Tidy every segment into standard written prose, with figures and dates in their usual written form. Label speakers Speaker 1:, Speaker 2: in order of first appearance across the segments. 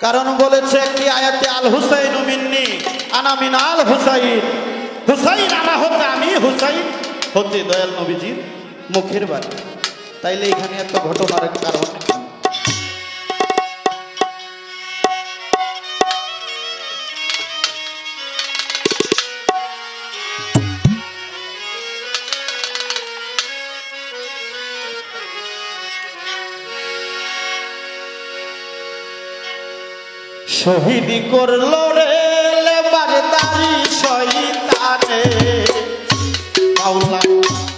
Speaker 1: কারণ বলেছে একটি আয়াতে আল হুসাইন মিন্নি আনা মিনাল হুসাইন, হুসাইন আনা হতে আমি, হুসাইন হতে দয়াল নবীজির মুখের বাণী। তাইলে এখানে এত ঘটনার কারণ শহীদ করলো রে লেবার দাড়ি শয়তানে, মাওলা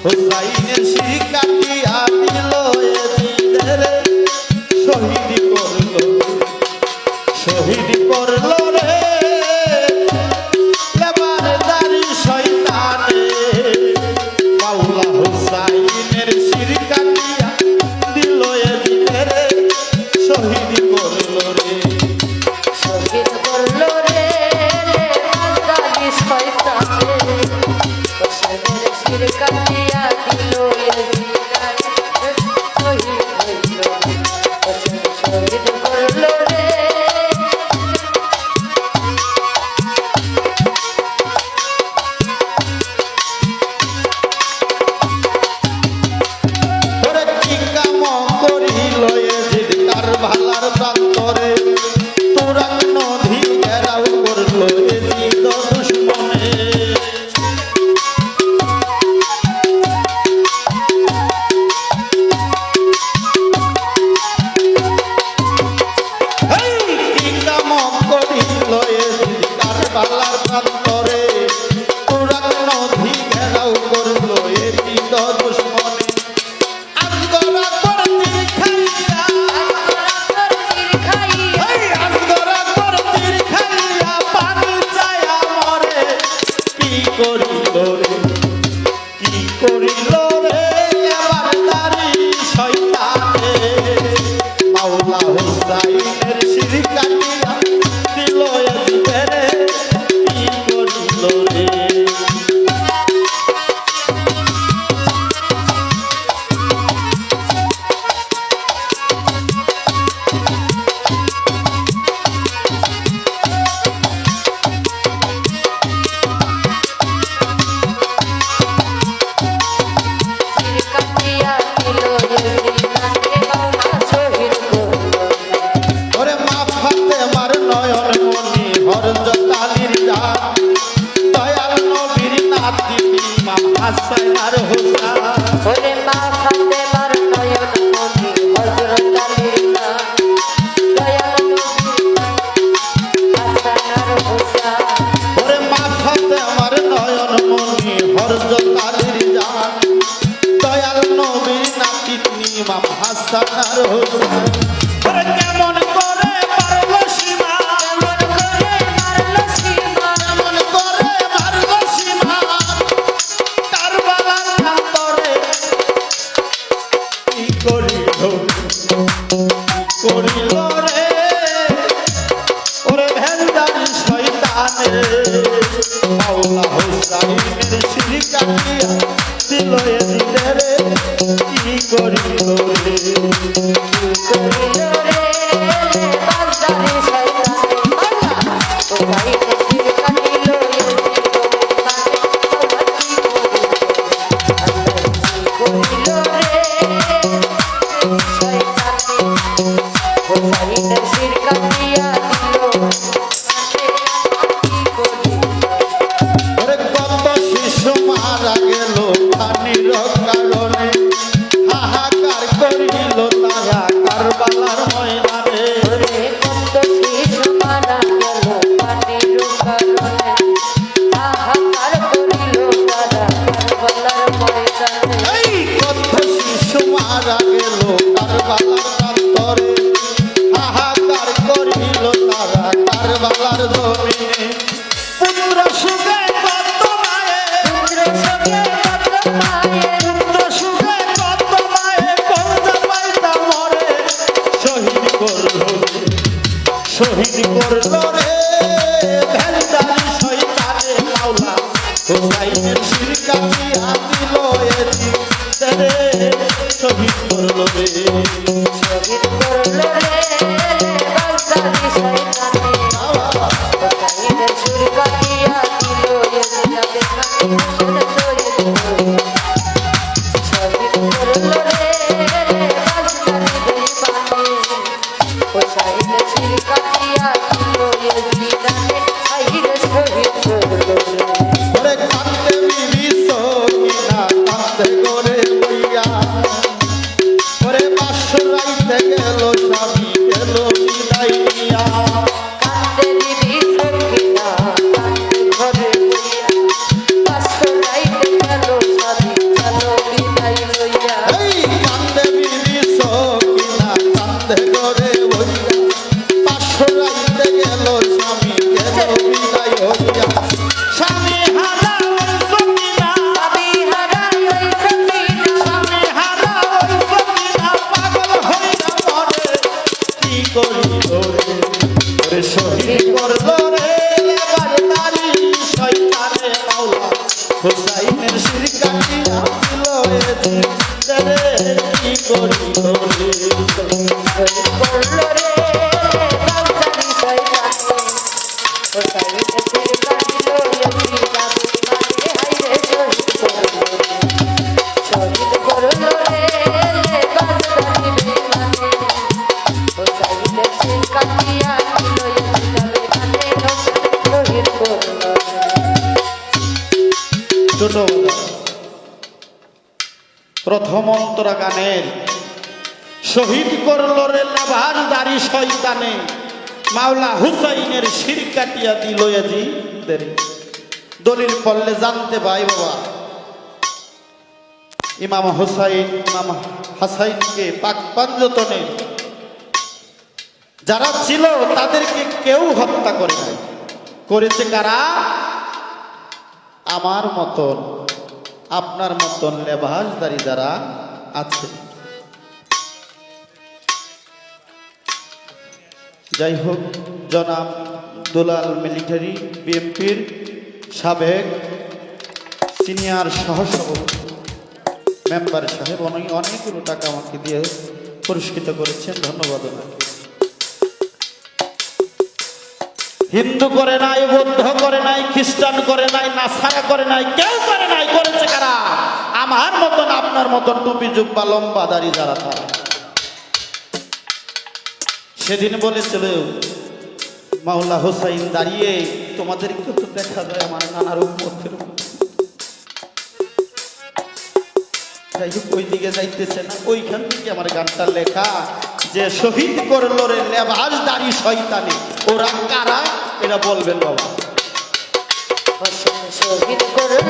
Speaker 1: হুসাইনের শিকারিয়া দিল এজিদের, শহীদ করলো, শহীদ করলো রে লেবার দাড়ি শয়তানে, মাওলা হুসাইনের শিকারিয়া দিল এজিদের, শহীদ করলো রে।
Speaker 2: কাটিয়া দিল শহীদ করল রে।
Speaker 1: ওরে কি কাম করিল এজিদ কারবালার প্রান্তরে, তুরাগ নদী ঘেরাও করলো এজিদ দুশমনে। কারবালার প্রান্তরে তুরাগ নদী ঘেরাও করলো এজিদ দুশমনে। আজগরা করতির খাইয়া, আজগরা করতির খাইয়া পানি চায়া মরে, কি করিল রে, কি করিল রে এবার দাড়ি শয়তানে, মাওলা হুসাইনের শিরকাটিয়া দিল এজিদের, কি করিল রে। ওরে মা ফাতেমার নয়ন মনি হরজতালির জান, দয়াল নবীর নাতি ইমাম হাসান আর হুসাইন।
Speaker 2: ওরে মা ফাতেমার নয়ন মনি হযরত আলীর নাম, দয়াল নবীর হাসান আর হুসাইন।
Speaker 1: ওরে মা ফাতেমার নয়ন মনি হরজতালির জান, দয়াল নবীর নাতি ইমাম হাসান আর হুসাইন। ওরে কেমন করে পারল সীমা,
Speaker 2: কেমন করে মারল সীমা,
Speaker 1: কেমন করে মারল সীমা কারবালার প্রান্তরে, কি করিল, কি করিল রে ওরে ভেন্দারি শয়তানে, মাওলা হুসাইনের শিরকাটিয়া দিল এজিদের, কি করিল রে।
Speaker 2: করিল রে বাজারে শয়তানে, হুসাইনের শির কাটিল করিল রে শয়তানে, হুসাইনের শির কাটিয়া দিল।
Speaker 1: ওরে কত শিশু মারা গেল পানির কারণে, হাহাকার করিল তারা কারবালার ময়দানে।
Speaker 2: ওরে কত শিশু মারা গেল পানির কারণে, হাহাকার করিল তারা কারবালার ময়দানে।
Speaker 1: এই কত শিশু মারা গেল কারবালার প্রান্তরে, হাহাকার করিল তারা কারবালার জমিনে। পুত্র সুখে কত মায়ে,
Speaker 2: পুত্র সঙ্গে কত মায়ের,
Speaker 1: পুত্র সুখে কত মায়ে কলজা পাইতা মরে, শহীদ করল, শহীদ করল রে ভেন্দারি শয়তানে, মাওলা হুসাইনের শিরকাটিয়া দিল এজিদের, শহীদ করল রে।
Speaker 2: শহীদ করল রে দাড়ি শয়তানে হোসাইনের ছুরি কাটিয়া দিল ইয়াজিদের কানে সেটা শহীদ হইল। শহীদ করল রে বাজদারি বেঈমানে হোসাইনের ছুরি কাটিয়া দিল ইয়াজিদানে আইরে শহীদ করল রে।
Speaker 1: ওরে কান্দে বিবি সকিনা কান্দে করে বইয়া ওরে বাসর রাইতে গেল স্বামী গেল বিদায় নিয়া
Speaker 2: কান্দে বিবি সখিনা কান্দে ঘরে বইয়া পাঁচশো রাইতে গেল স্বামী গেল বিদায় লইয়া।
Speaker 1: এই কান্দে বিবি সকিনা কান্দে করে বইয়া বাসর রাইতে গেল স্বামী গেল বিদায় হইয়া স্বামী হারা ওই সকিনা
Speaker 2: আমি হারাই ওই সখিনা
Speaker 1: স্বামী হারা ওই সকিনা পাগল হইয়া মরে কি করিল রে ওরে শহীদ করলো রে এবার নারী শয়তানে মাওলা হুসাইনের শির কাটিয়া দিল রে রে কি করিল রে
Speaker 2: করল রে বাউসারি শয়তানে হোসাইনের ছুরি কাটিল ইয়াজিদানে মানে হাইরে শহীদ করল রে। শহীদ করল রে বাজদারি বেঈমানে হোসাইনের ছুরি কাটিয়া দিল ইয়াজিদানে মানে শহীদ করল রে।
Speaker 1: ছোটবেলা প্রথম অন্তরা গানের শহীদ করলো রে লেবাসদারি শয়তানে মাওলা হুসাইনের শির কাটিয়া দিল ইয়াজিদের। দলিল পড়লে জানতে পাই বাবা ইমাম হুসাইন ইমাম হাসাইনকে পাক পাঞ্জতনে যারা ছিল তাদেরকে কেউ হত্যা করে নাই। করেছে কারা? আমার মতন আপনার মতন লেবাসদারি যারা আছে। যাই হোক, জনাব দুলাল মিলিটারি বিএমপির সাবেক সিনিয়র সহসভাপতি মেম্বার সাহেব উনি অনেকগুলো টাকা আমাকে দিয়ে পুরস্কৃত করেছেন, ধন্যবাদ ওনাকে। হিন্দু করে নাই, বৌদ্ধ করে নাই, খ্রিস্টান করে নাই, নাসারা করে নাই, কেউ করে নাই। করেছে কারা? আমার মতন আপনার মতন টুপি জুব্বা লম্বা দাড়ি যারা তারা। সেদিন বলেছিল মাওলা হোসাইন দাঁড়িয়ে তোমাদেরকে তো দেখা যায় আমার নানার উম্মতের মতো। যাই হোক, ওই দিকে যাইতেছে না, ওইখান থেকে আমার গানটা লেখা যে শহীদ করলো রে লেবাসদারি শয়তানে। ওরা কারা এটা বলবেন বাবা।
Speaker 2: হোসেন শহীদ করল